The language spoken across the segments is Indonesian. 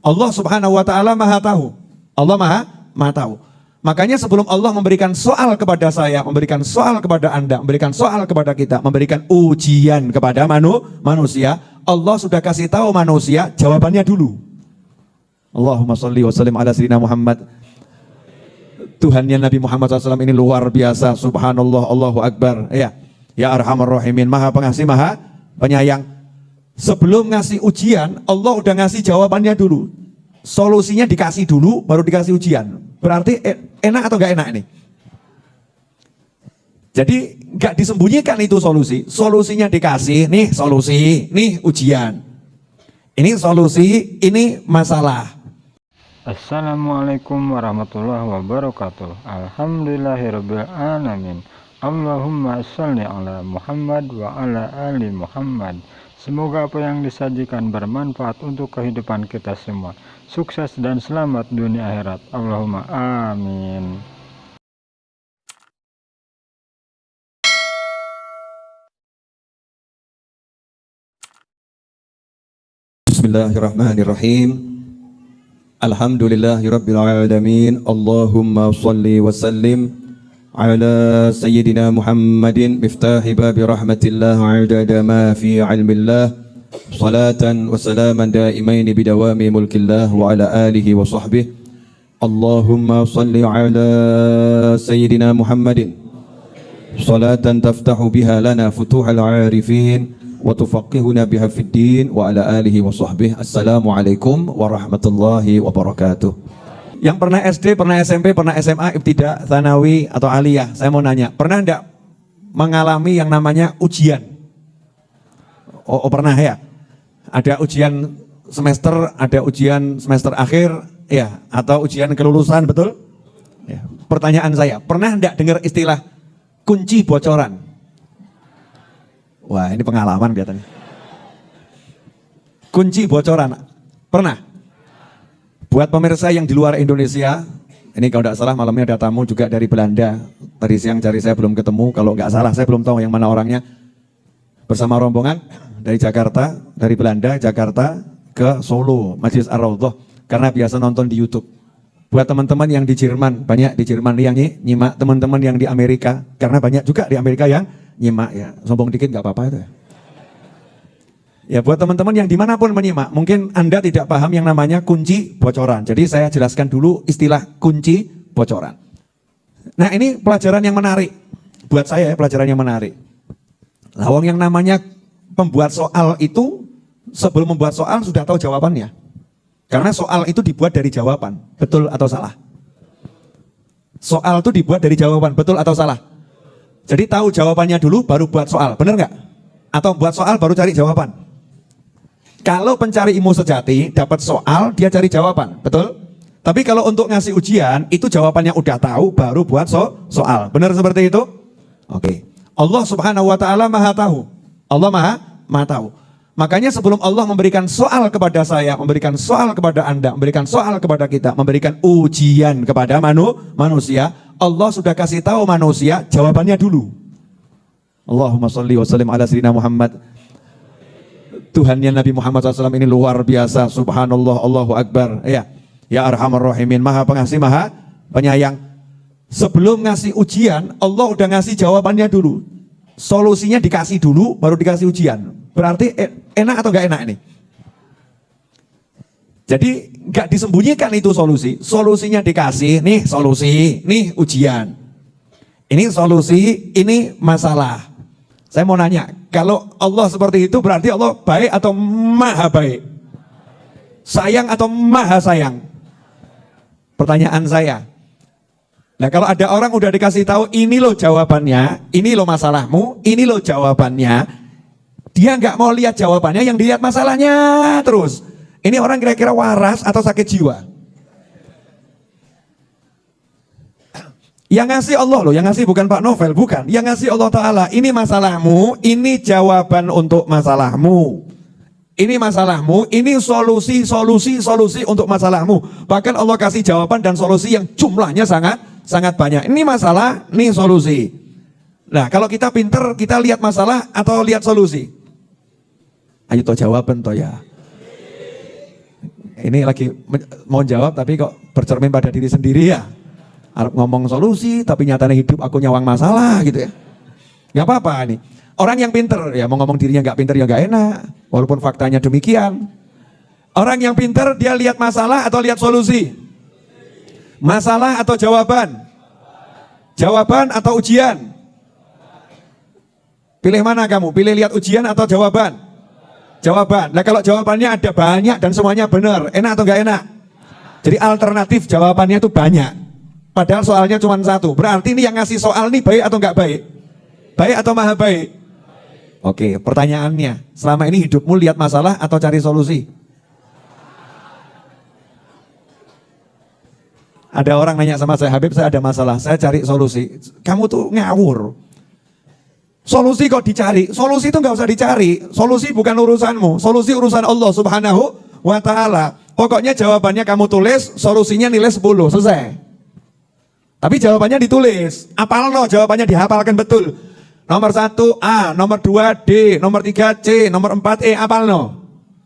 Allah subhanahu wa ta'ala maha tahu. Allah maha tahu. Makanya sebelum Allah memberikan soal kepada saya, memberikan soal kepada Anda, memberikan soal kepada kita, memberikan ujian kepada manusia, Allah sudah kasih tahu manusia jawabannya dulu. Allahumma sholli wa sallim ala sayyidina Muhammad. Tuhannya Nabi Muhammad SAW ini luar biasa. Subhanallah, Allahu Akbar. Ya Arhamar Rahimin, maha pengasih, maha penyayang. Sebelum ngasih ujian, Allah udah ngasih jawabannya dulu. Solusinya dikasih dulu, baru dikasih ujian. Berarti enak atau gak enak ini? Jadi gak disembunyikan itu solusi. Solusinya dikasih, nih solusi, nih ujian. Ini solusi, ini masalah. Assalamualaikum warahmatullahi wabarakatuh. Alhamdulillahirabbil alamin. Allahumma sholli ala Muhammad wa ala ali Muhammad. Semoga apa yang disajikan bermanfaat untuk kehidupan kita semua. Sukses dan selamat dunia akhirat. Allahumma amin. Bismillahirrahmanirrahim. Alhamdulillahirabbil alamin. Allahumma shalli wa sallim ala sayyidina Muhammadin miftahi babi rahmatillah adada ma fi ilmillah. Salatan wa salaman daimaini bidawami mulkillah wa ala alihi wa sahbihi. Allahumma shalli ala sayyidina Muhammadin salatan taftahu biha lana futuhal arifin wa tufaqihuna biha fid din wa ala alihi wa sahbihi. Assalamualaikum warahmatullahi wabarakatuh. Yang pernah SD, pernah SMP, pernah SMA, ibtidah, tsanawi atau aliyah, saya mau nanya, pernah enggak mengalami yang namanya ujian? Oh pernah ya? Ada ujian semester, ada ujian semester akhir, ya, atau ujian kelulusan, betul? Ya. Pertanyaan saya, pernah enggak dengar istilah kunci bocoran? Wah, ini pengalaman kelihatannya. Kunci bocoran, pernah? Buat pemirsa yang di luar Indonesia, ini kalau tidak salah malamnya ada tamu juga dari Belanda. Tadi siang cari saya belum ketemu, kalau nggak salah saya belum tahu yang mana orangnya. Bersama rombongan dari Jakarta, dari Belanda, Jakarta ke Solo, Masjid Ar-Raudhah, karena biasa nonton di YouTube. Buat teman-teman yang di Jerman, banyak di Jerman yang nyimak, teman-teman yang di Amerika, karena banyak juga di Amerika yang nyimak ya, sombong dikit nggak apa-apa itu ya. Ya buat teman-teman yang dimanapun menyimak, mungkin Anda tidak paham yang namanya kunci bocoran. Jadi saya jelaskan dulu istilah kunci bocoran. Nah ini pelajaran yang menarik, buat saya pelajaran yang menarik. Lawang yang namanya pembuat soal itu, sebelum membuat soal sudah tahu jawabannya. Karena soal itu dibuat dari jawaban, betul atau salah? Soal itu dibuat dari jawaban, betul atau salah? Jadi tahu jawabannya dulu baru buat soal, benar nggak? Atau buat soal baru cari jawaban? Kalau pencari ilmu sejati dapat soal dia cari jawaban, betul? Tapi kalau untuk ngasih ujian itu jawabannya udah tahu baru buat soal, benar seperti itu? Oke. Allah subhanahu wa ta'ala maha tahu. Allah maha tahu. Makanya sebelum Allah memberikan soal kepada saya, memberikan soal kepada Anda, memberikan soal kepada kita, memberikan ujian kepada manusia, Allah sudah kasih tahu manusia jawabannya dulu. Allahumma sholli wa sallim ala sayyidina Muhammad. Tuhannya Nabi Muhammad SAW ini luar biasa. Subhanallah, Allahu Akbar. Ya Arhamar Rahimin, maha pengasih, maha penyayang. Sebelum ngasih ujian, Allah udah ngasih jawabannya dulu. Solusinya dikasih dulu, baru dikasih ujian. Berarti enak atau gak enak ini? Jadi gak disembunyikan itu solusi. Solusinya dikasih, nih solusi, nih ujian. Ini solusi, ini masalah. Saya mau nanya, kalau Allah seperti itu berarti Allah baik atau maha baik? Sayang atau maha sayang? Pertanyaan saya. Nah kalau ada orang udah dikasih tahu ini loh jawabannya, ini loh masalahmu, ini loh jawabannya, dia nggak mau lihat jawabannya, yang dilihat masalahnya terus. Ini orang kira-kira waras atau sakit jiwa? Yang ngasih Allah loh, yang ngasih bukan Pak Novel, bukan. Yang ngasih Allah Ta'ala, ini masalahmu, ini jawaban untuk masalahmu. Ini masalahmu, ini solusi untuk masalahmu. Bahkan Allah kasih jawaban dan solusi yang jumlahnya sangat banyak. Ini masalah, ini solusi. Nah kalau kita pinter, kita lihat masalah atau lihat solusi? Ayo toh jawaban toh ya. Ini lagi mau jawab tapi kok bercermin pada diri sendiri ya. Arab ngomong solusi tapi nyatanya hidup aku nyawang masalah gitu ya. Gak apa-apa nih. Orang yang pinter ya mau ngomong dirinya gak pinter ya gak enak. Walaupun faktanya demikian. Orang yang pinter dia lihat masalah atau lihat solusi? Masalah atau jawaban? Jawaban atau ujian? Pilih mana kamu? Pilih lihat ujian atau jawaban? Jawaban. Nah kalau jawabannya ada banyak dan semuanya benar, enak atau gak enak? Jadi alternatif jawabannya itu banyak. Padahal soalnya cuma satu. Berarti ini yang ngasih soal ini baik atau gak baik? Baik atau maha baik? Oke, pertanyaannya, selama ini hidupmu lihat masalah atau cari solusi? Ada orang nanya sama saya, Habib saya ada masalah, saya cari solusi. Kamu tuh ngawur. Solusi kok dicari? Solusi itu nggak usah dicari. Solusi bukan urusanmu. Solusi urusan Allah Subhanahu wa Ta'ala. Pokoknya jawabannya kamu tulis, solusinya nilai 10, selesai. Tapi jawabannya ditulis. Apal no, jawabannya dihafalkan betul. Nomor 1 A, nomor 2 D, nomor 3 C, nomor 4 E, apal no.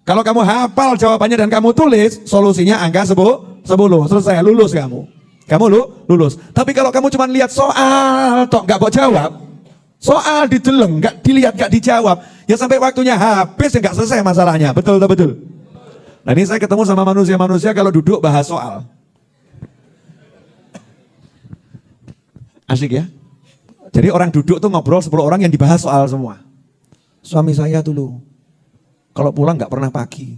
Kalau kamu hafal jawabannya dan kamu tulis, solusinya angka 10, selesai, lulus kamu. Kamu lulus. Tapi kalau kamu cuma lihat soal, toh nggak kok jawab. Soal dideleng, nggak dilihat, nggak dijawab. Ya sampai waktunya habis, ya nggak selesai masalahnya. Betul, betul. Nah ini saya ketemu sama manusia-manusia kalau duduk bahas soal. Asik ya. Jadi orang duduk tuh ngobrol 10 orang yang dibahas soal semua. Suami saya dulu, kalau pulang nggak pernah pagi.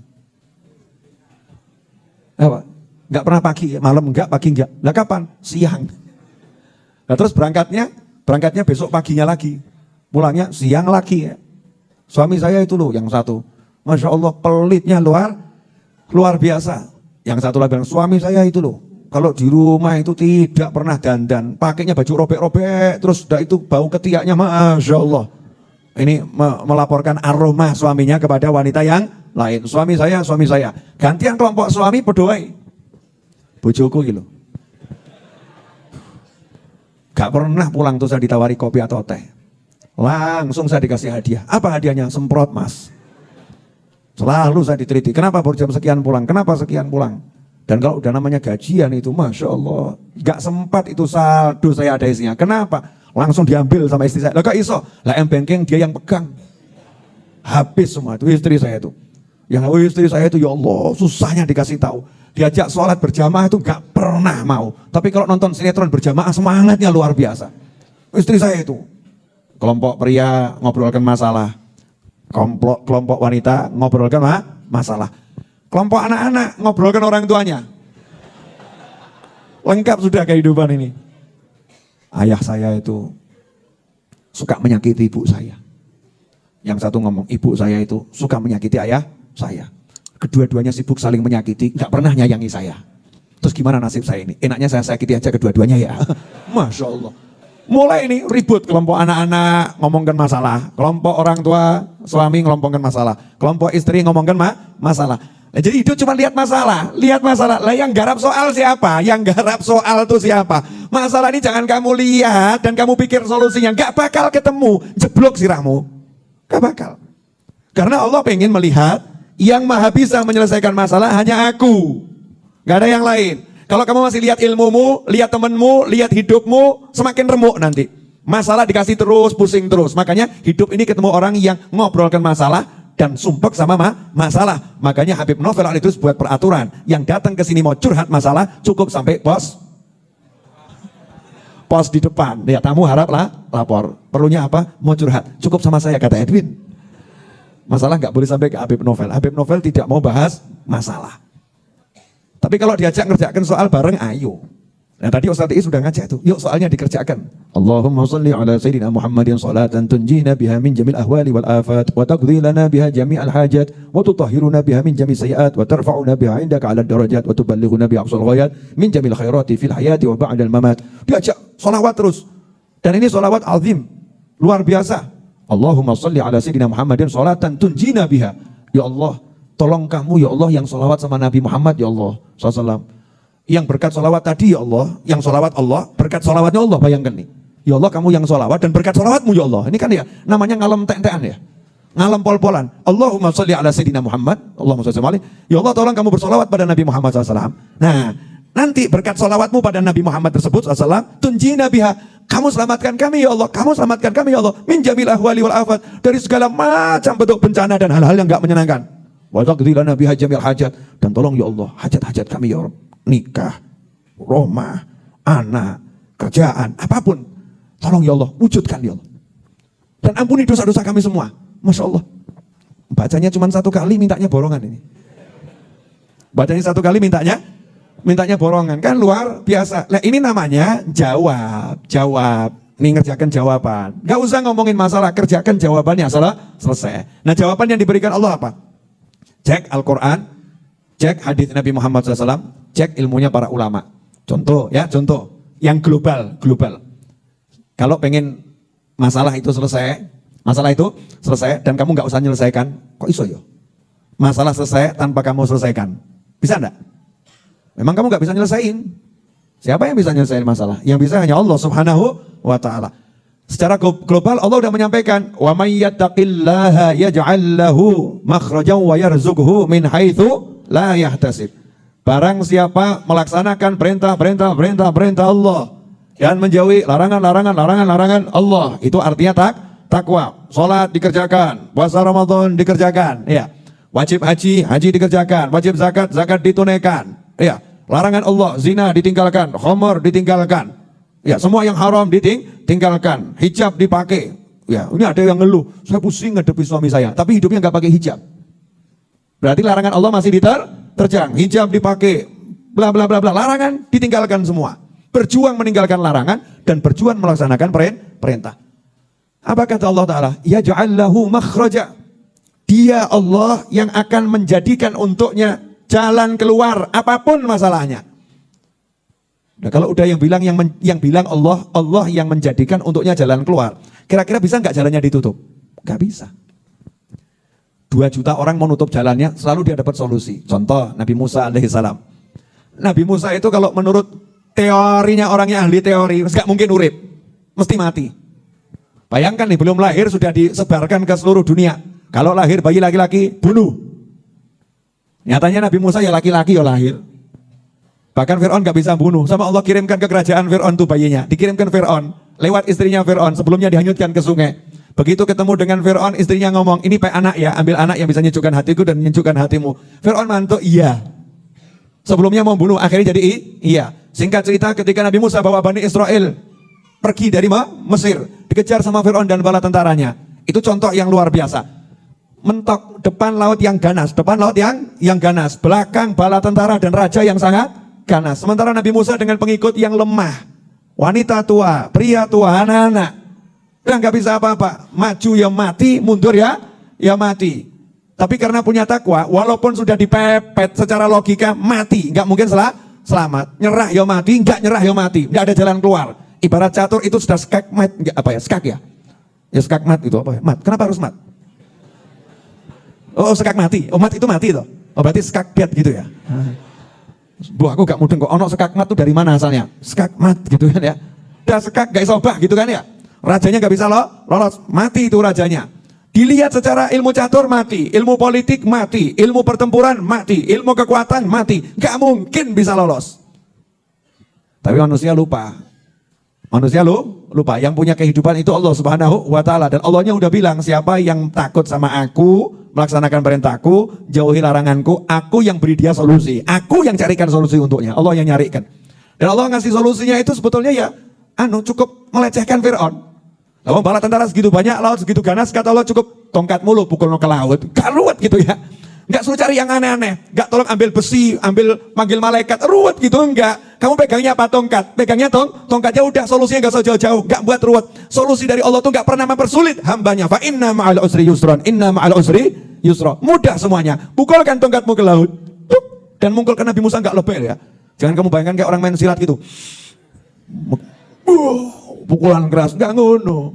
Apa? Nggak pernah pagi, malam enggak, pagi enggak. Lah kapan? Siang. Nah terus berangkatnya besok paginya lagi. Pulangnya siang lagi ya. Suami saya itu loh yang satu. Masya Allah pelitnya luar biasa. Yang satu lagi bilang, suami saya itu loh. Kalau di rumah itu tidak pernah dandan. Pakainya baju robek-robek. Terus udah itu bau ketiaknya, Masya Allah. Ini melaporkan aroma suaminya kepada wanita yang lain. Suami saya. Gantian kelompok suami berdoai. Bojoku gitu. Gak pernah pulang tuh saya ditawari kopi atau teh. Langsung saya dikasih hadiah. Apa hadiahnya? Semprot mas. Selalu saya diteliti. Kenapa baru jam sekian pulang? Kenapa sekian pulang? Dan kalau udah namanya gajian itu, Masya Allah. Gak sempat itu saldo saya ada isinya. Kenapa? Langsung diambil sama istri saya. Lah kok iso? Lah M-Banking dia yang pegang. Habis semua itu istri saya itu. Yang istri saya itu ya Allah susahnya dikasih tahu. Diajak sholat berjamaah itu gak pernah mau. Tapi kalau nonton sinetron berjamaah semangatnya luar biasa. Istri saya itu. Kelompok pria ngobrolkan masalah. Kelompok wanita ngobrolkan masalah. Kelompok anak-anak ngobrolkan orang tuanya. Lengkap sudah kehidupan ini. Ayah saya itu suka menyakiti ibu saya. Yang satu ngomong, ibu saya itu suka menyakiti ayah saya. Kedua-duanya sibuk saling menyakiti, gak pernah nyayangi saya. Terus gimana nasib saya ini? Enaknya saya sakiti aja kedua-duanya ya. Masya Allah. Mulai ini ribut kelompok anak-anak ngomongkan masalah. Kelompok orang tua, suami ngomongkan masalah. Kelompok istri ngomongkan masalah. Nah, jadi itu cuma lihat masalah. Lah yang garap soal siapa? Yang garap soal itu siapa? Masalah ini jangan kamu lihat dan kamu pikir solusinya. Gak bakal ketemu. Jeblok sirahmu. Gak bakal. Karena Allah pengen melihat yang maha bisa menyelesaikan masalah hanya aku. Gak ada yang lain. Kalau kamu masih lihat ilmumu, lihat temenmu, lihat hidupmu, semakin remuk nanti. Masalah dikasih terus, pusing terus. Makanya hidup ini ketemu orang yang ngobrolkan masalah dan sumpek sama masalah. Makanya Habib Novel Al-Idrus buat peraturan. Yang datang ke sini mau curhat masalah, cukup sampai pos di depan. Ya tamu haraplah lapor. Perlunya apa? Mau curhat. Cukup sama saya, kata Edwin. Masalah nggak boleh sampai ke Habib Novel. Habib Novel tidak mau bahas masalah. Tapi kalau diajak ngerjakan soal bareng, ayo. Nah tadi Ustaz Iis sudah ngajak tuh, yuk soalnya dikerjakan. Allahumma salli ala Sayyidina Muhammadin salatan tunjina biha min jamil ahwali wal afat, wa taqdi lana biha jami'al hajat, wa tutahhiruna biha min jami' sayiat, wa tarfa'una biha indaka ala darajat, wa tuballighuna biha aqsal ghayat, min jamil khairati fil hayati wa ba'dal mamat. Diajak solawat terus. Dan ini solawat azim, luar biasa. Allahumma salli ala Sayyidina Muhammadin salatan tunjina biha. Ya Allah, tolong kamu ya Allah yang solawat sama Nabi Muhammad ya Allah SAW. Yang berkat solawat tadi ya Allah, yang solawat Allah, berkat solawatnya Allah, bayangkan nih. Ya Allah kamu yang solawat dan berkat solawatmu ya Allah. Ini kan ya namanya ngalem tek-tekan ya. ngalem pol-polan. Allahumma sholli ala sayyidina Muhammad. Allahumma sholli alaihi. Ya Allah, tolong kamu bersolawat pada Nabi Muhammad SAW. Nah, nanti berkat solawatmu pada Nabi Muhammad tersebut SAW, tunjina biha, kamu selamatkan kami ya Allah, kamu selamatkan kami ya Allah, min jamil ahwali wal afat, dari segala macam bentuk bencana dan hal-hal yang enggak menyenangkan. Wa taqdi lana biha jamil hajat, dan tolong ya Allah, hajat-hajat kami ya Allah, nikah, rumah, anak, kerjaan, apapun, tolong ya Allah, wujudkan ya Allah. Dan ampuni dosa-dosa kami semua. Masya Allah. Bacanya cuma satu kali, mintanya borongan ini. Bacanya satu kali, mintanya borongan. Kan luar biasa. Nah, ini namanya jawab. Ini ngerjakan jawaban. Gak usah ngomongin masalah, kerjakan jawabannya. Selesai. Nah, jawaban yang diberikan Allah apa? Cek Al-Quran, cek hadis Nabi Muhammad SAW, cek ilmunya para ulama. Contoh. Yang global. Kalau pengen masalah itu selesai, dan kamu nggak usah menyelesaikan, kok iso ya? Masalah selesai tanpa kamu selesaikan, bisa enggak? Memang kamu nggak bisa nyelesain. Siapa yang bisa nyelesain masalah? Yang bisa hanya Allah Subhanahu wa Ta'ala. Secara global Allah sudah menyampaikan, wa may yattaqillaha yaj'al lahu makhrajan wa yarzuqhu min haitsu la yahtasib. Barang siapa melaksanakan perintah Allah dan menjauhi larangan Allah, itu artinya takwa. Salat dikerjakan, puasa Ramadan dikerjakan, ya. Wajib haji dikerjakan, wajib zakat ditunaikan, ya. Larangan Allah, zina ditinggalkan, khamr ditinggalkan, ya. Semua yang haram ditinggalkan, hijab dipakai. Ya, ini ada yang ngeluh, saya pusing ngadepi suami saya, tapi hidupnya nggak pakai hijab. Berarti larangan Allah masih diterjang, hijab dipakai, bla bla bla bla, larangan ditinggalkan semua. Berjuang meninggalkan larangan dan berjuang melaksanakan perintah. Apa kata Allah Ta'ala? Ya ja'allahu makhraja. Dia Allah yang akan menjadikan untuknya jalan keluar apapun masalahnya. Nah, kalau udah yang bilang Allah yang menjadikan untuknya jalan keluar. Kira-kira bisa nggak jalannya ditutup? Nggak bisa. 2 juta orang mau nutup jalannya, selalu dia dapat solusi. Contoh Nabi Musa alaihissalam. Nabi Musa itu kalau menurut teorinya orangnya ahli teori, nggak mungkin urip, mesti mati. Bayangkan nih, belum lahir sudah disebarkan ke seluruh dunia. Kalau lahir bayi laki-laki, bunuh. Nyatanya Nabi Musa ya laki-laki ya lahir. Bahkan Fir'aun nggak bisa bunuh, sama Allah kirimkan ke kerajaan Fir'aun tuh bayinya. Dikirimkan Fir'aun, lewat istrinya Fir'aun, sebelumnya dihanyutkan ke sungai. Begitu ketemu dengan Fir'aun, istrinya ngomong, ini anak ya, ambil anak yang bisa menyejukkan hatiku dan menyejukkan hatimu. Fir'aun mantuk, iya. Sebelumnya mau bunuh, akhirnya jadi iya. Singkat cerita, ketika Nabi Musa bawa Bani Israel pergi dari Mesir, dikejar sama Fir'aun dan bala tentaranya. Itu contoh yang luar biasa. Mentok depan laut yang ganas, belakang bala tentara dan raja yang sangat ganas. Sementara Nabi Musa dengan pengikut yang lemah, wanita tua, pria tua, anak-anak, udah nggak bisa apa-apa. Maju ya mati, mundur ya mati. Tapi karena punya takwa, walaupun sudah dipepet secara logika mati, nggak mungkin selamat. Nyerah ya mati, nggak nyerah ya mati, nggak ada jalan keluar. Ibarat catur itu sudah skakmat, skak ya? Ya skakmat itu apa ya? Mat. Kenapa harus mat? Oh skak mati. Oh mat itu mati toh. Oh berarti skakmat gitu ya. Bu aku gak mudeng kok. Ono skakmat itu dari mana asalnya? Skakmat gitu kan ya. Udah skak gak isobah gitu kan ya. Rajanya gak bisa lolos. Mati itu rajanya. Dilihat secara ilmu catur mati, ilmu politik mati, ilmu pertempuran mati, ilmu kekuatan mati. Gak mungkin bisa lolos. Tapi manusia lupa. Lupa yang punya kehidupan itu Allah Subhanahu wa Ta'ala. Dan Allahnya udah bilang, siapa yang takut sama aku, melaksanakan perintahku, jauhi laranganku, aku yang beri dia solusi, aku yang carikan solusi untuknya, Allah yang nyarikan. Dan Allah ngasih solusinya itu sebetulnya ya cukup melecehkan Fir'aun. Lalu bala tentara segitu banyak, laut segitu ganas, kata Allah cukup tongkat mulu pukul ke laut, gak ruwet gitu ya. Enggak suruh cari yang aneh-aneh, enggak tolong ambil besi, panggil malaikat, ruwet gitu enggak. Kamu pegangnya apa? Tongkat. Pegangnya tongkatnya udah, solusinya enggak usah jauh-jauh, enggak buat ruwet. Solusi dari Allah tuh enggak pernah mempersulit hambanya. Fa inna ma'al usri yusran, inna ma'al usri yusra. Mudah semuanya. Pukulkan tongkatmu ke laut. Dan mungkulkan Nabi Musa enggak lebel ya. Jangan kamu bayangkan kayak orang main silat gitu. Pukulan keras, enggak ngono.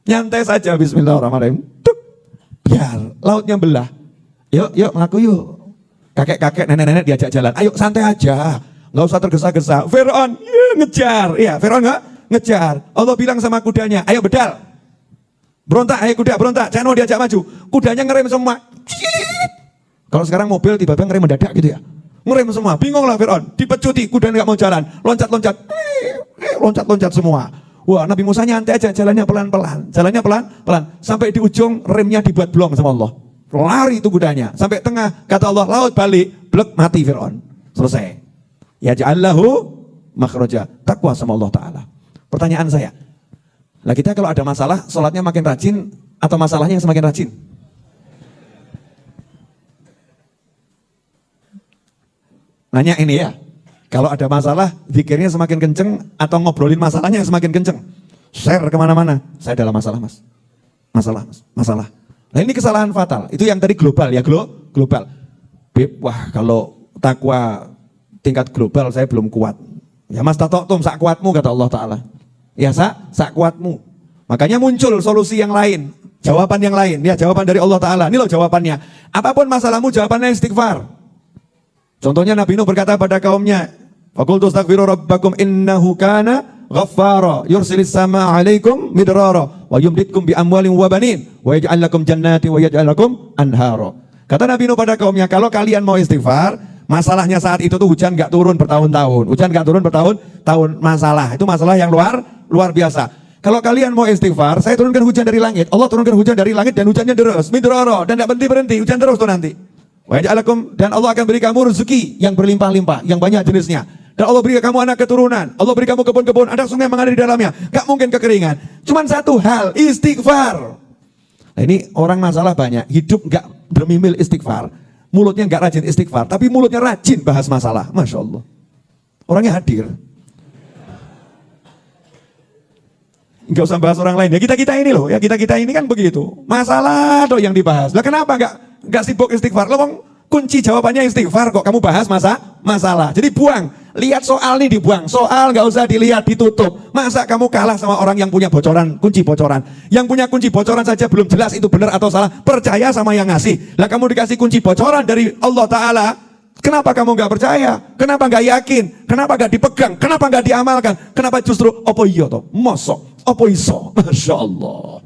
Nyantai saja, bismillahirrahmanirrahim. Biar lautnya belah. Yuk ngaku yuk. Kakek-kakek, nenek-nenek diajak jalan. Ayo santai aja. Nggak usah tergesa-gesa. Fir'aun ngejar. Iya, Fir'aun ngejar. Allah bilang sama kudanya, ayo bedal. Berontak, hei kuda berontak, jangan mau diajak maju. Kudanya ngerem semua. Kalau sekarang mobil tiba-tiba ngerem mendadak gitu ya. Ngerem semua, bingung lah Fir'aun. Dipecuti, kudanya nggak mau jalan. Loncat-loncat, loncat-loncat semua. Wah, Nabi Musa nyantai aja, jalannya pelan-pelan. Jalannya pelan-pelan. Sampai di ujung remnya dibuat blong sama Allah. Lari itu kudanya. Sampai tengah, kata Allah, laut balik. Blek, mati Fir'aun. Selesai. Ya ja'allahu makhraja. Takwa sama Allah Ta'ala. Pertanyaan saya. Lah kita kalau ada masalah, sholatnya makin rajin atau masalahnya yang semakin rajin? Nanya ini ya, kalau ada masalah, zikirnya semakin kenceng atau ngobrolin masalahnya yang semakin kenceng? Share kemana-mana, saya dalam masalah mas. Masalah. Nah ini kesalahan fatal, itu yang tadi global ya, global. Beb, wah kalau takwa tingkat global saya belum kuat. Ya mas tatoktum sak kuatmu kata Allah Ta'ala. Ya sak kuatmu. Makanya muncul solusi yang lain, jawaban yang lain. Ya jawaban dari Allah Ta'ala, ini loh jawabannya. Apapun masalahmu jawabannya istighfar. Contohnya Nabi Nuh berkata pada kaumnya, Faqultu astaghfiru rabbakum innahu kana ghaffara yursilis sama alaikum midrara wa yumditkum bi amwalin wa banin wa yaj'al lakum jannati wa yaj'al lakum anhara. Kata Nabi Nuh pada kaumnya, kalau kalian mau istighfar, masalahnya saat itu tuh hujan nggak turun bertahun-tahun. Hujan nggak turun bertahun-tahun, masalah. Itu masalah yang luar biasa. Kalau kalian mau istighfar, saya turunkan hujan dari langit. Allah turunkan hujan dari langit dan hujannya deras, midrara, dan tidak berhenti, hujan terus tuh nanti. Wa yaj'alakum, dan Allah akan beri kamu rezeki yang berlimpah-limpah, yang banyak jenisnya. Dan Allah beri kamu anak keturunan, Allah beri kamu kebun-kebun, ada sungai mengalir di dalamnya, gak mungkin kekeringan. Cuman satu hal, istighfar. Nah ini orang masalah banyak, hidup gak bermimil istighfar, mulutnya gak rajin istighfar, tapi mulutnya rajin bahas masalah. Masya Allah, orangnya hadir. Gak usah bahas orang lain, ya kita ini loh, ya kita ini kan begitu. Masalah dong yang dibahas. Lah kenapa gak sibuk istighfar? Lo kunci jawabannya istighfar kok kamu bahas masalah. Jadi buang, lihat soal nih dibuang. Soal gak usah dilihat, ditutup. Masa kamu kalah sama orang yang punya bocoran, kunci bocoran. Yang punya kunci bocoran saja belum jelas itu benar atau salah. Percaya sama yang ngasih. Lah kamu dikasih kunci bocoran dari Allah Ta'ala. Kenapa kamu gak percaya? Kenapa gak yakin? Kenapa gak dipegang? Kenapa gak diamalkan? Kenapa justru opo iya toh? Mosok, opo iso? Masya Allah.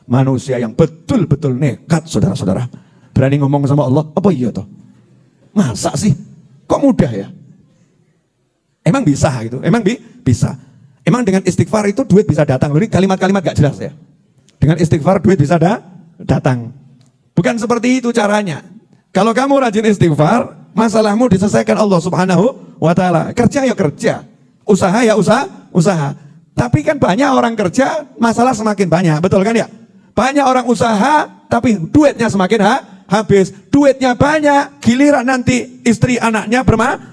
Manusia yang betul-betul nekat saudara-saudara. Berani ngomong sama Allah, apa iya toh? Masa sih? Kok mudah ya? Emang bisa gitu? Emang bisa. Emang dengan istighfar itu duit bisa datang. Ini kalimat-kalimat gak jelas ya. Dengan istighfar duit bisa datang. Bukan seperti itu caranya. Kalau kamu rajin istighfar, masalahmu diselesaikan Allah Subhanahu wa Ta'ala. Kerja ya kerja, usaha ya usaha. Tapi kan banyak orang kerja, masalah semakin banyak, betul kan ya? Banyak orang usaha, tapi duitnya semakin habis. Duitnya banyak, giliran nanti istri anaknya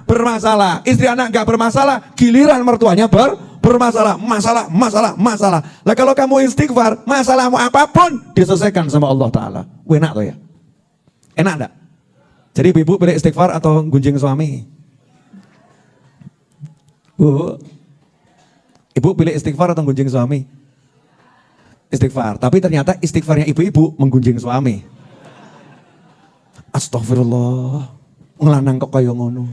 bermasalah. Istri anak gak bermasalah, giliran mertuanya bermasalah. Masalah. Lah kalau kamu istighfar, masalahmu apapun diselesaikan sama Allah Ta'ala. Enak tuh ya? Enak enggak? Jadi ibu pilih istighfar atau gunjing suami? Bu, ibu pilih istighfar atau gunjing suami? Istighfar, tapi ternyata istighfarnya ibu-ibu menggunjing suami. Astagfirullah, ngelanang kok kayak ngono.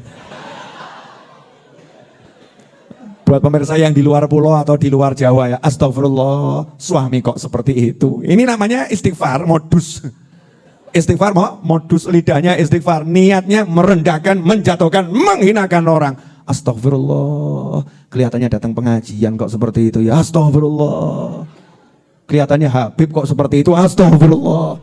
Buat pemirsa yang di luar pulau atau di luar Jawa ya, astagfirullah, suami kok seperti itu. Ini namanya istighfar modus. Istighfar modus lidahnya istighfar, niatnya merendahkan, menjatuhkan, menghinakan orang. Astagfirullah, kelihatannya datang pengajian kok seperti itu ya, astagfirullah. Kelihatannya Habib kok seperti itu, astagfirullah.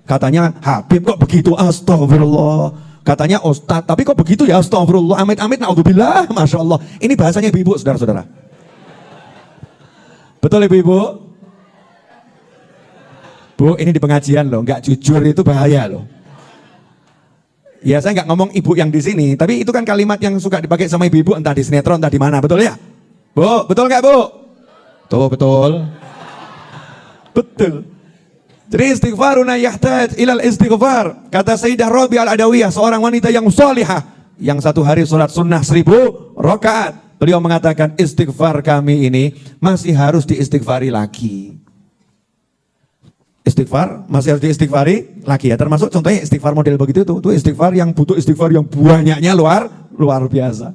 Katanya Habib kok begitu, astagfirullah. Katanya Ustadz, tapi kok begitu ya, astagfirullah. Amit-amit, naudzubillah, Masya Allah. Ini bahasanya ibu-ibu, saudara-saudara. Betul ibu-ibu? Bu, ini di pengajian loh, nggak jujur itu bahaya loh. Ya saya nggak ngomong ibu yang di sini, tapi itu kan kalimat yang suka dipakai sama ibu-ibu entah di sinetron entah di mana, betul ya? Bu, betul nggak bu? Tuh betul. Betul. Jadi istighfaruna yahtaj ilal istighfar. Kata Sayyidah Rabi al-Adawiyah, seorang wanita yang salihah, yang satu hari sholat sunnah 1000 rakaat. Beliau mengatakan istighfar kami ini masih harus diistighfari lagi. Istighfar masih harus diistighfari lagi ya, termasuk contohnya istighfar model begitu tuh istighfar yang butuh istighfar yang banyaknya luar biasa.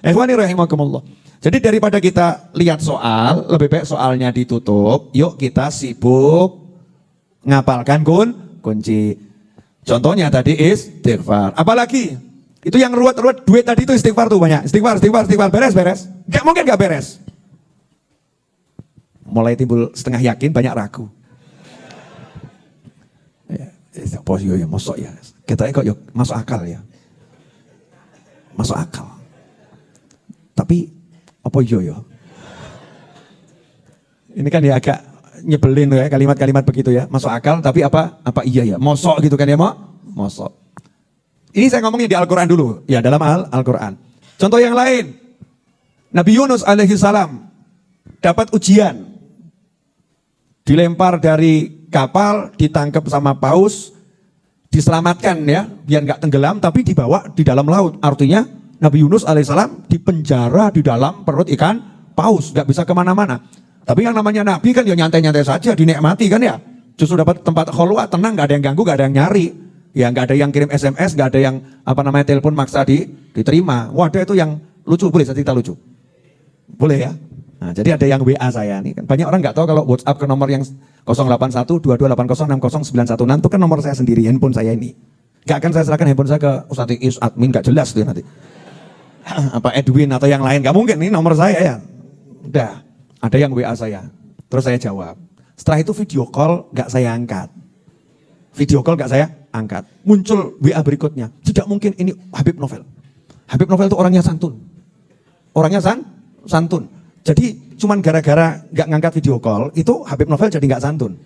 Ikhwani rahimakumullah. Jadi daripada kita lihat soal, lebih baik soalnya ditutup. Yuk kita sibuk ngapalkan kunci. Contohnya tadi istighfar. Apalagi itu yang ruwet-ruwet duit tadi itu istighfar tuh banyak. Istighfar. Beres. Gak mungkin gak beres. Mulai timbul setengah yakin, banyak ragu. Ya, masuk ya. Kita kok masuk akal ya. Masuk akal. Tapi apa yo? Ini kan ya agak nyebelin ya kalimat-kalimat begitu ya. Masuk akal tapi apa iya ya. Mosok gitu kan ya mosok. Ini saya ngomongnya di Al-Quran dulu. Ya dalam Al-Quran. Contoh yang lain. Nabi Yunus alaihi salam dapat ujian. Dilempar dari kapal, ditangkap sama paus, diselamatkan ya, biar nggak tenggelam, tapi dibawa di dalam laut. Artinya Nabi Yunus alaihissalam dipenjara di dalam perut ikan paus, nggak bisa kemana-mana. Tapi yang namanya Nabi kan ya nyantai-nyantai saja, dinikmati kan ya. Justru dapat tempat kholwah, tenang, nggak ada yang ganggu, nggak ada yang nyari. Ya nggak ada yang kirim SMS, nggak ada yang telepon maksa diterima. Wadah itu yang lucu, boleh saya cerita lucu? Boleh ya? Nah, jadi ada yang WA saya nih, kan banyak orang nggak tahu kalau WhatsApp ke nomor yang 081-2280-6091 itu kan nomor saya sendiri, handphone saya ini. Nggak akan saya serahkan handphone saya ke Ustadz Iis, admin, nggak jelas tuh nanti. Apa Edwin atau yang lain, nggak mungkin, ini nomor saya ya. Udah, ada yang WA saya, terus saya jawab. Setelah itu video call nggak saya angkat. Muncul WA berikutnya, tidak mungkin ini Habib Novel. Habib Novel itu orangnya santun. Santun. Jadi cuman gara-gara nggak ngangkat video call, itu Habib Novel jadi nggak santun.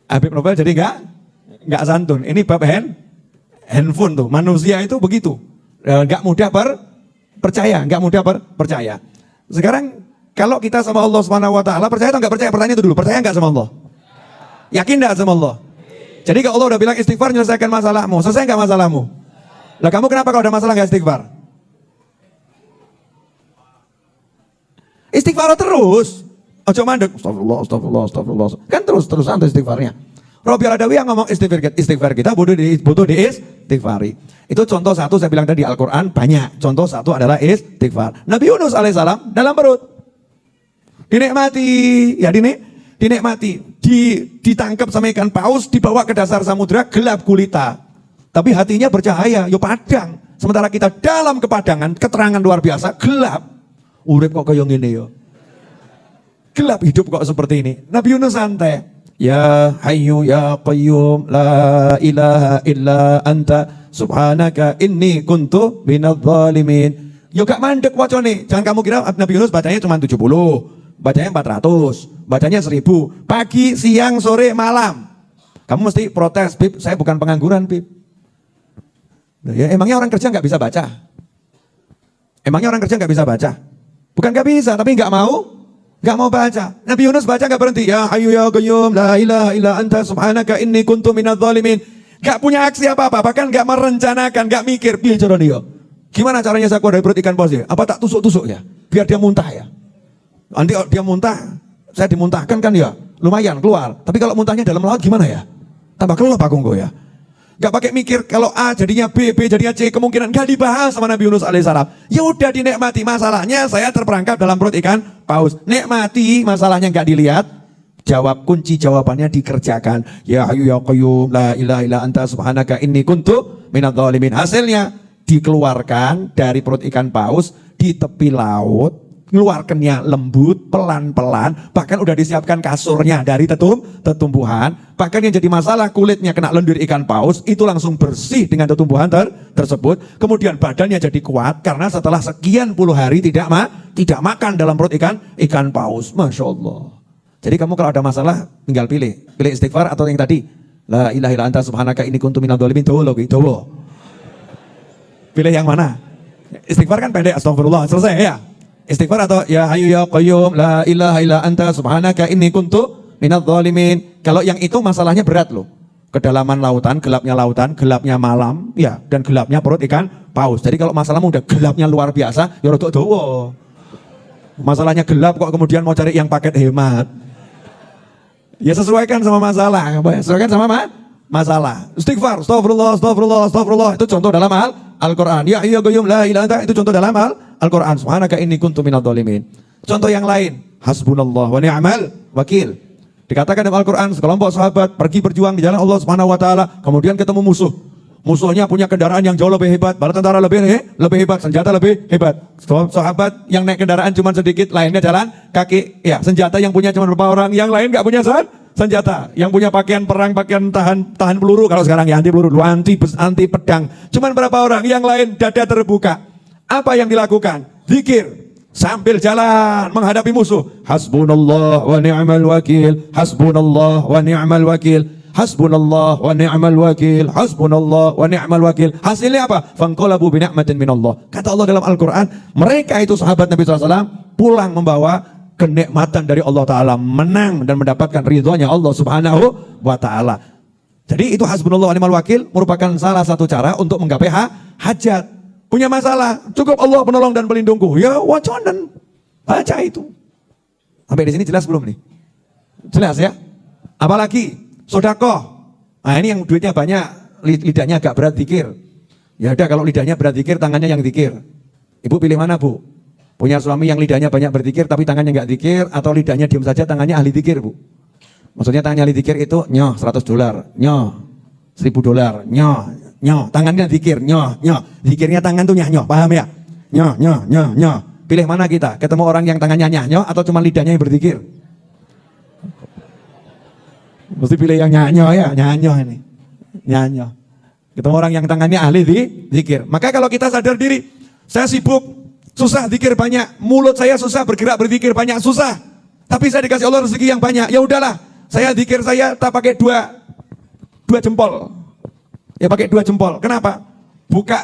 Habib Novel jadi nggak santun. Ini bab handphone tuh. Manusia itu begitu, nggak mudah percaya. Sekarang kalau kita sama Allah Subhanahu Wa Taala percaya atau nggak percaya? Pertanyaan itu dulu. Percaya nggak sama Allah? Yakin nggak sama Allah? Jadi kalau Allah udah bilang istighfar menyelesaikan masalahmu, selesai nggak masalahmu? Lah kamu kenapa kalau ada masalah nggak istighfar? Istighfar terus. Ojo mandek. Astagfirullah. Kan terus-terusan istighfarnya. Robi Al-Adawi yang ngomong istighfar kita butuh istighfari. Itu contoh satu saya bilang tadi Al-Quran banyak. Contoh satu adalah istighfar. Nabi Yunus alaihissalam dalam perut. Dinikmati. Ditangkap sama ikan paus, dibawa ke dasar samudera, gelap gulita. Tapi hatinya bercahaya, padang. Sementara kita dalam kepadangan, keterangan luar biasa, gelap. Urip kok kayak gini yo. Gelap hidup kok seperti ini. Nabi Yunus santai. Ya Hayyu ya Qayyum la ilaha illa anta subhanaka inni kuntu minadh dhalimin. Yo gak mandek wacane. Jangan kamu kira Nabi Yunus bacanya cuma 70, bacanya 400, bacanya 1000. Pagi, siang, sore, malam. Kamu mesti protes, Bib, saya bukan pengangguran, Bib. Ya, emangnya orang kerja nggak bisa baca? Bukan nggak bisa, tapi nggak mau baca. Nabi Yunus baca nggak berhenti. Ya Hayyu ya Qayyum la ilaha illa anta subhanaka inni kuntu minadh dhalimin. Nggak punya aksi apa-apa, bahkan nggak merencanakan, nggak mikir. Piye cara dia? Gimana caranya saya keluar dari perut ikan paus ya? Apa tak tusuk-tusuk ya? Biar dia muntah ya. Nanti dia muntah, saya dimuntahkan kan ya, lumayan keluar. Tapi kalau muntahnya dalam laut gimana ya? Tambah kelop aku ya. Gak pakai mikir kalau A jadinya B jadinya C, kemungkinan gak dibahas sama Nabi Yunus alaihissalam. Ya udah dinikmati, masalahnya saya terperangkap dalam perut ikan paus. Nikmati, masalahnya gak dilihat. Jawab, kunci jawabannya dikerjakan. Ya Hayyu ya Qayyum la ilaha illa anta subhanaka inni kuntu minadh dhalimin. Hasilnya dikeluarkan dari perut ikan paus di tepi laut. Ngeluarkannya lembut, pelan-pelan, bahkan udah disiapkan kasurnya dari tetumbuhan. Bahkan yang jadi masalah kulitnya kena lendir ikan paus, itu langsung bersih dengan tetumbuhan tersebut. Kemudian badannya jadi kuat karena setelah sekian puluh hari tidak makan dalam perut ikan paus. Masya Allah. Jadi kamu kalau ada masalah tinggal pilih istighfar atau yang tadi. La ilaha illa anta subhanaka inni kuntu minadh dhalimin. Dowo. Pilih yang mana? Istighfar kan pendek, astagfirullah, selesai ya. Istighfar atau ya Hayyu ya Qayyum la ilaha illa anta subhanaka inni kuntu minadh dhalimin. Kalau yang itu masalahnya berat loh. Kedalaman lautan, gelapnya malam, ya, dan gelapnya perut ikan paus. Jadi kalau masalahmu udah gelapnya luar biasa, ya rodok dowo. Masalahnya gelap kok kemudian mau cari yang paket hemat. Ya sesuaikan sama masalah, masalah. Istighfar, astagfirullah. Itu contoh dalam Al-Quran. Ya Hayyu ya Qayyum la ilaha illa anta, itu contoh dalam Al-Quran. Subhanaka inni kuntu minadh dhalimin. Contoh yang lain, hasbunallah wa ni'mal wakil. Dikatakan dalam Al-Quran, sekelompok sahabat pergi berjuang di jalan Allah Subhanahu wa Ta'ala, kemudian ketemu musuh. Musuhnya punya kendaraan yang jauh lebih hebat, bala tentara lebih hebat, senjata lebih hebat. Sahabat yang naik kendaraan cuma sedikit, lainnya jalan kaki. Ya, senjata yang punya cuma beberapa orang, yang lain nggak punya senjata. Yang punya pakaian perang, pakaian tahan peluru. Kalau sekarang ya anti peluru, anti pedang. Cuma beberapa orang, yang lain dada terbuka. Apa yang dilakukan? Zikir. Sambil jalan menghadapi musuh. Hasbunallah wa ni'mal wakil. Hasbunallah wa ni'mal wakil. Hasbunallah wa ni'mal wakil. Hasbunallah wa ni'mal wakil. Hasilnya apa? Fanqalabu bi ni'matin minallah. Kata Allah dalam Al-Quran, mereka itu sahabat Nabi SAW pulang membawa kenikmatan dari Allah Ta'ala, menang dan mendapatkan ridhonya Allah Subhanahu wa Ta'ala. Jadi itu hasbunallah wa ni'mal wakil merupakan salah satu cara untuk menggapai hajat. Punya masalah, cukup Allah penolong dan pelindungku. Ya waconan, baca itu. Sampai di sini jelas belum nih? Jelas ya? Apalagi sodakoh. Nah ini yang duitnya banyak, lidahnya agak berat zikir. Ya udah, kalau lidahnya berat zikir, tangannya yang zikir. Ibu pilih mana bu? Punya suami yang lidahnya banyak berzikir tapi tangannya nggak zikir, atau lidahnya diam saja tangannya ahli zikir bu? Maksudnya tangannya ahli zikir itu $100, $1.000, $1.000, tangannya zikir, zikirnya tangan tuh nyah, paham ya? Pilih mana kita? Ketemu orang yang tangannya nyah, atau cuma lidahnya yang berzikir? Mesti pilih yang nyah ya, ini. Nyah. Ketemu orang yang tangannya ahli zikir. Maka kalau kita sadar diri, saya sibuk, susah zikir banyak, mulut saya susah bergerak berzikir banyak, susah. Tapi saya dikasih Allah rezeki yang banyak, ya udahlah, saya zikir saya tak pakai dua jempol. Ya pakai 2 jempol. Kenapa? Buka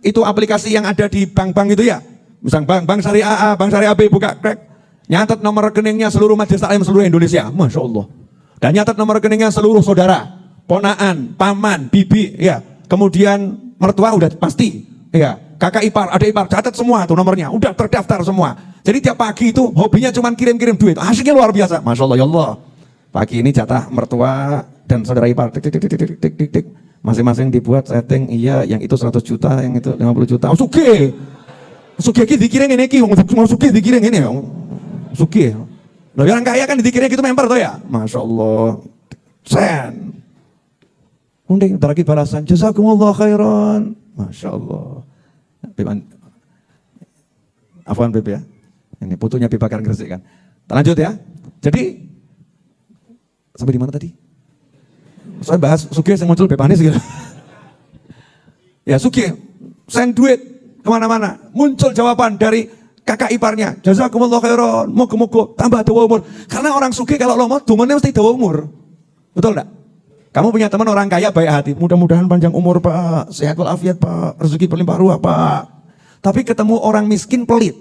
itu aplikasi yang ada di bank-bank itu ya. Misal bank Syariah A, bank Syariah B, buka krek. Nyatet nomor rekeningnya seluruh majelis taklim seluruh Indonesia. Masya Allah. Dan nyatet nomor rekeningnya seluruh saudara, ponaan, paman, bibi, ya. Kemudian mertua udah pasti, ya. Kakak ipar, adik ipar, catat semua tuh nomornya. Udah terdaftar semua. Jadi tiap pagi itu hobinya cuma kirim-kirim duit. Asyiknya luar biasa. Masya Allah, ya Allah. Pagi ini jatah mertua dan saudara ipar, tik. Masing-masing dibuat setting, iya, yang itu 100 juta, yang itu 50 juta. Oh, sugih ki dikirim ini ki, mau sugih dikirim ini, sugih. Loh, yang kaya kan dikirim gitu member tuh ya. Masya Allah, sen. Unding, ntar lagi balasan, jazakumullah khairan. Masya Allah. Afwan Beb ya. Ini putunya Beb Bakar Gresik kan. Lanjut ya. Jadi sampai di mana tadi? Saya bahas sugih yang muncul Beb Anis gitu. Ya sugih, send duit kemana-mana. Muncul jawaban dari kakak iparnya. Jazakumullah khairan, moga-moga tambah dawa umur. Karena orang sugih kalau lomo, dumennya mesti dawa umur. Betul enggak? Kamu punya teman orang kaya baik hati. Mudah-mudahan panjang umur Pak, sehat walafiat Pak, rezeki berlimpah ruah Pak. Tapi ketemu orang miskin pelit.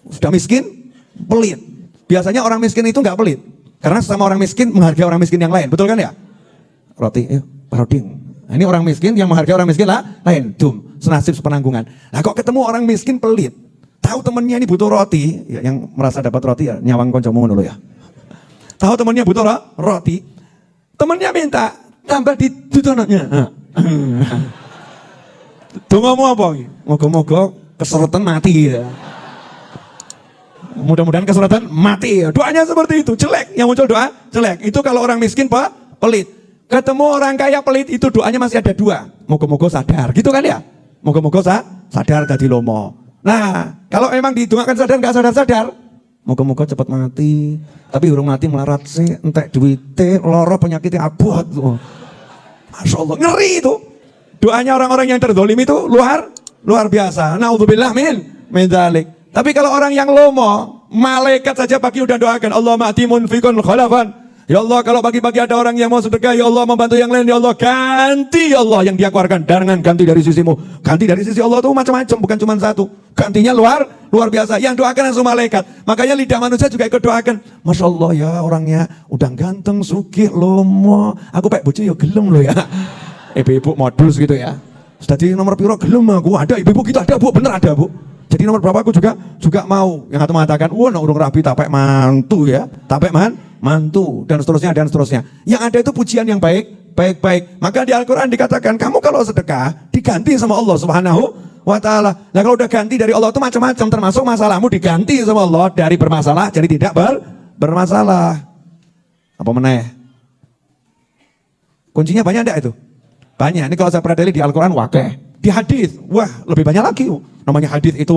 Sudah miskin, pelit. Biasanya orang miskin itu enggak pelit. Karena sama orang miskin menghargai orang miskin yang lain, betul kan ya? Roti, paroding. Nah, ini orang miskin yang menghargai orang miskin lain, senasib sepenanggungan. Nah kok ketemu orang miskin pelit, tahu temennya ini butuh roti, ya, yang merasa dapat roti ya nyawang koncomu dulu ya. Tahu temennya butuh roti, temennya minta tambah di donatnya. Dongamu apa? Moga-moga keseretan mati ya. Mudah-mudahan kesulitan mati. Doanya seperti itu, jelek. Yang muncul doa jelek. Itu kalau orang miskin pelit. Ketemu orang kaya pelit, itu doanya masih ada 2. Moga-moga sadar, gitu kan ya? Moga-moga sadar tadi lomo. Nah, kalau emang didoakan sadar nggak sadar-sadar, moga-moga cepat mati. Tapi urung mati melarat sih, entek duite, loro penyakitnya abot. Masya Allah, ngeri itu. Doanya orang-orang yang terdolim itu luar biasa. Naudzubillah min dzalik. Tapi kalau orang yang lomo, malaikat saja pagi udah doakan, Allah ma'timun fikun khalafan. Ya Allah, kalau pagi-pagi ada orang yang mau sedekah, ya Allah membantu yang lain, ya Allah ganti, ya Allah yang dia keluarkan, jangan ganti dari sisimu. Ganti dari sisi Allah itu macam-macam, bukan cuma satu. Gantinya luar biasa. Yang doakan langsung malaikat. Makanya lidah manusia juga ikut doakan. Masya Allah ya, orangnya udah ganteng, sugih, lomo. Aku pek bojo ya gelem loh ya. Ibu-ibu modus gitu ya. Sudah di nomor piro gelem aku, ada ibu-ibu gitu, ada Bu, bener ada Bu. Jadi nomor berapa aku juga mau. Yang satu mengatakan, wah urung rapi tapek mantu ya, tapek mantu dan seterusnya. Yang ada itu pujian yang baik. Maka di Al-Quran dikatakan, kamu kalau sedekah diganti sama Allah Subhanahu wa ta'ala. Nah kalau udah ganti dari Allah itu macam-macam, termasuk masalahmu diganti sama Allah dari bermasalah jadi tidak bermasalah. Apa meneh? Kuncinya banyak enggak itu? Banyak. Ini kalau saya perhatikan di Al-Quran wakeh. Di hadis, wah lebih banyak lagi. Namanya hadis itu